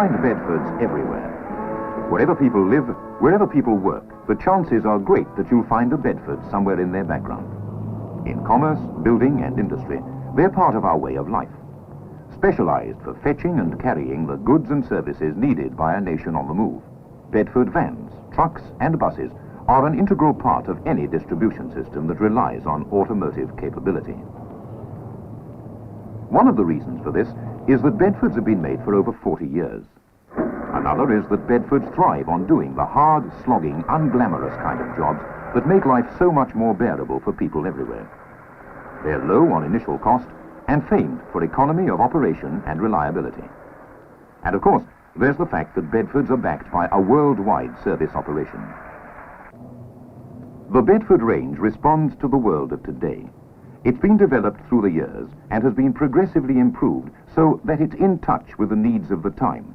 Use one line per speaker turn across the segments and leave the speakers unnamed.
find Bedfords everywhere. Wherever people live, wherever people work, the chances are great that you'll find a Bedford somewhere in their background. In commerce, building and industry, they're part of our way of life. Specialized for fetching and carrying the goods and services needed by a nation on the move, Bedford vans, trucks and buses are an integral part of any distribution system that relies on automotive capability. One of the reasons for this is that Bedfords have been made for over 40 years. Another is that Bedfords thrive on doing the hard, slogging, unglamorous kind of jobs that make life so much more bearable for people everywhere. They're low on initial cost and famed for economy of operation and reliability. And of course, there's the fact that Bedfords are backed by a worldwide service operation. The Bedford range responds to the world of today. It's been developed through the years and has been progressively improved so that it's in touch with the needs of the time,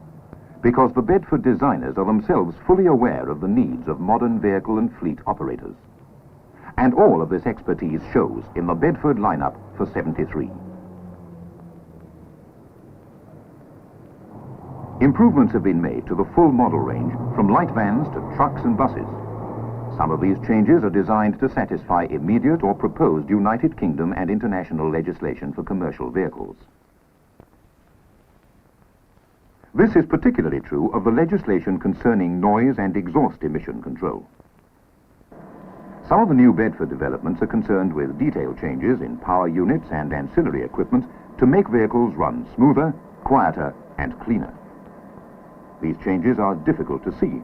because the Bedford designers are themselves fully aware of the needs of modern vehicle and fleet operators. And all of this expertise shows in the Bedford lineup for 73. Improvements have been made to the full model range from light vans to trucks and buses. Some of these changes are designed to satisfy immediate or proposed United Kingdom and international legislation for commercial vehicles. This is particularly true of the legislation concerning noise and exhaust emission control. Some of the new Bedford developments are concerned with detail changes in power units and ancillary equipment to make vehicles run smoother, quieter and cleaner. These changes are difficult to see,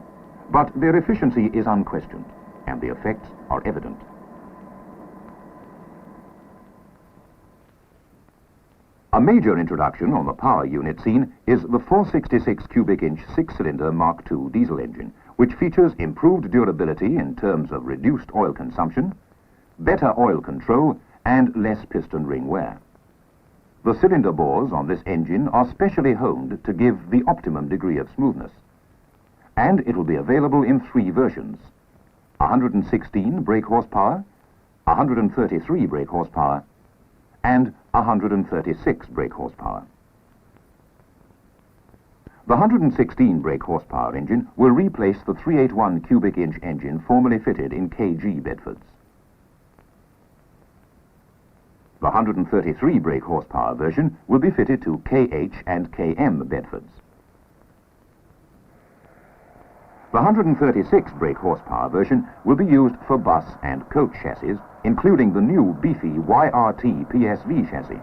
but their efficiency is unquestioned and the effects are evident. A major introduction on the power unit scene is the 466 cubic inch 6-cylinder Mark II diesel engine, which features improved durability in terms of reduced oil consumption, better oil control and less piston ring wear. The cylinder bores on this engine are specially honed to give the optimum degree of smoothness, and it will be available in 3 versions: 116 brake horsepower, 133 brake horsepower and 136 brake horsepower. The 116 brake horsepower engine will replace the 381 cubic inch engine formerly fitted in KG Bedfords. The 133 brake horsepower version will be fitted to KH and KM Bedfords. The 136 brake horsepower version will be used for bus and coach chassis, including the new beefy YRT PSV chassis.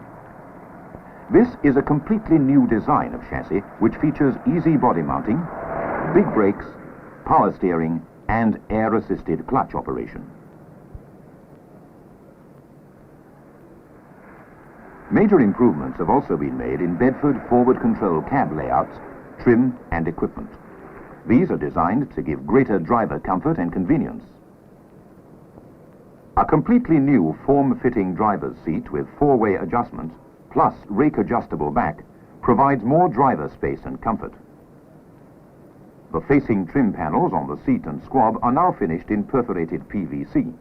This is a completely new design of chassis which features easy body mounting, big brakes, power steering and air-assisted clutch operation. Major improvements have also been made in Bedford forward control cab layouts, trim and equipment. These are designed to give greater driver comfort and convenience. A completely new form-fitting driver's seat with 4-way adjustment, plus rake-adjustable back, provides more driver space and comfort. The facing trim panels on the seat and squab are now finished in perforated PVC.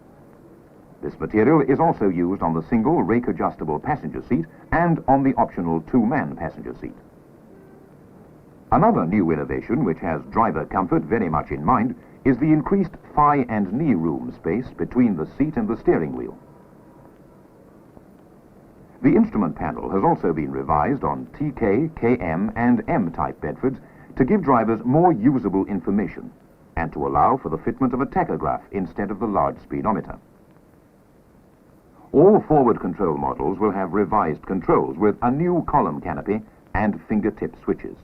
This material is also used on the single rake-adjustable passenger seat and on the optional 2-man passenger seat. Another new innovation which has driver comfort very much in mind is the increased thigh and knee room space between the seat and the steering wheel. The instrument panel has also been revised on TK, KM and M-type Bedfords to give drivers more usable information and to allow for the fitment of a tachograph instead of the large speedometer. All forward control models will have revised controls with a new column canopy and fingertip switches.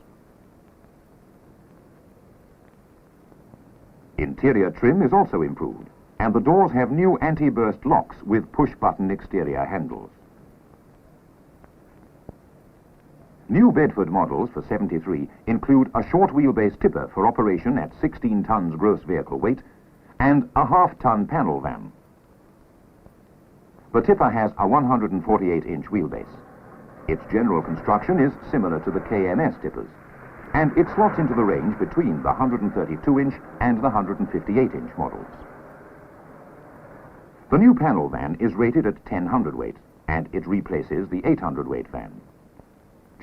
Interior trim is also improved, and the doors have new anti-burst locks with push-button exterior handles. New Bedford models for 73 include a short wheelbase tipper for operation at 16 tons gross vehicle weight and a half-ton panel van. The tipper has a 148-inch wheelbase. Its general construction is similar to the KMS tippers, and it slots into the range between the 132-inch and the 158-inch models. The new panel van is rated at 10 hundredweight, and it replaces the 800-weight van.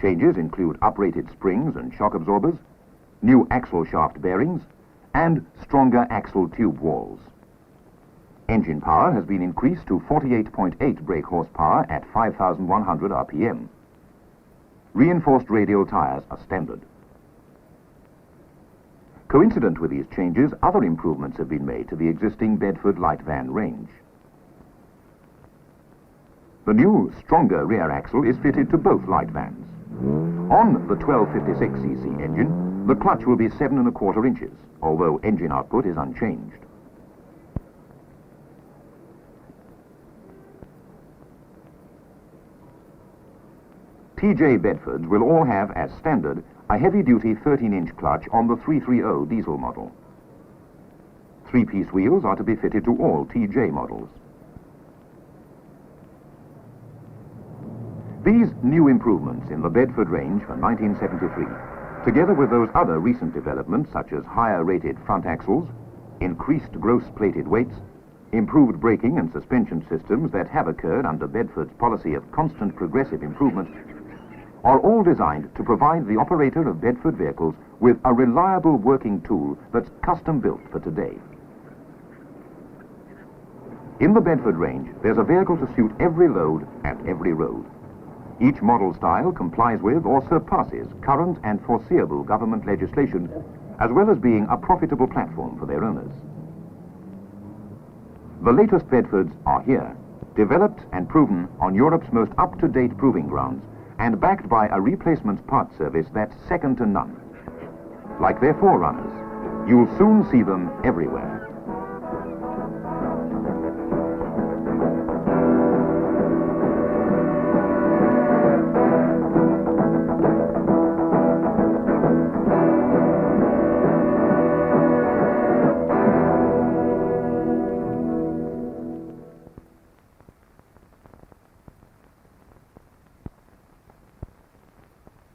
Changes include uprated springs and shock absorbers, new axle shaft bearings, and stronger axle tube walls. Engine power has been increased to 48.8 brake horsepower at 5,100 RPM. Reinforced radial tyres are standard. Coincident with these changes, other improvements have been made to the existing Bedford light van range. The new, stronger rear axle is fitted to both light vans. On the 1256cc engine, the clutch will be 7 1/4 inches, although engine output is unchanged. TJ Bedfords will all have, as standard, a heavy-duty 13-inch clutch on the 330 diesel model. 3-piece wheels are to be fitted to all TJ models. These new improvements in the Bedford range for 1973, together with those other recent developments such as higher rated front axles, increased gross plated weights, improved braking and suspension systems that have occurred under Bedford's policy of constant progressive improvement, are all designed to provide the operator of Bedford vehicles with a reliable working tool that's custom built for today. In the Bedford range, there's a vehicle to suit every load and every road. Each model style complies with or surpasses current and foreseeable government legislation, as well as being a profitable platform for their owners. The latest Bedfords are here, developed and proven on Europe's most up-to-date proving grounds, and backed by a replacement parts service that's second to none. Like their forerunners, you'll soon see them everywhere.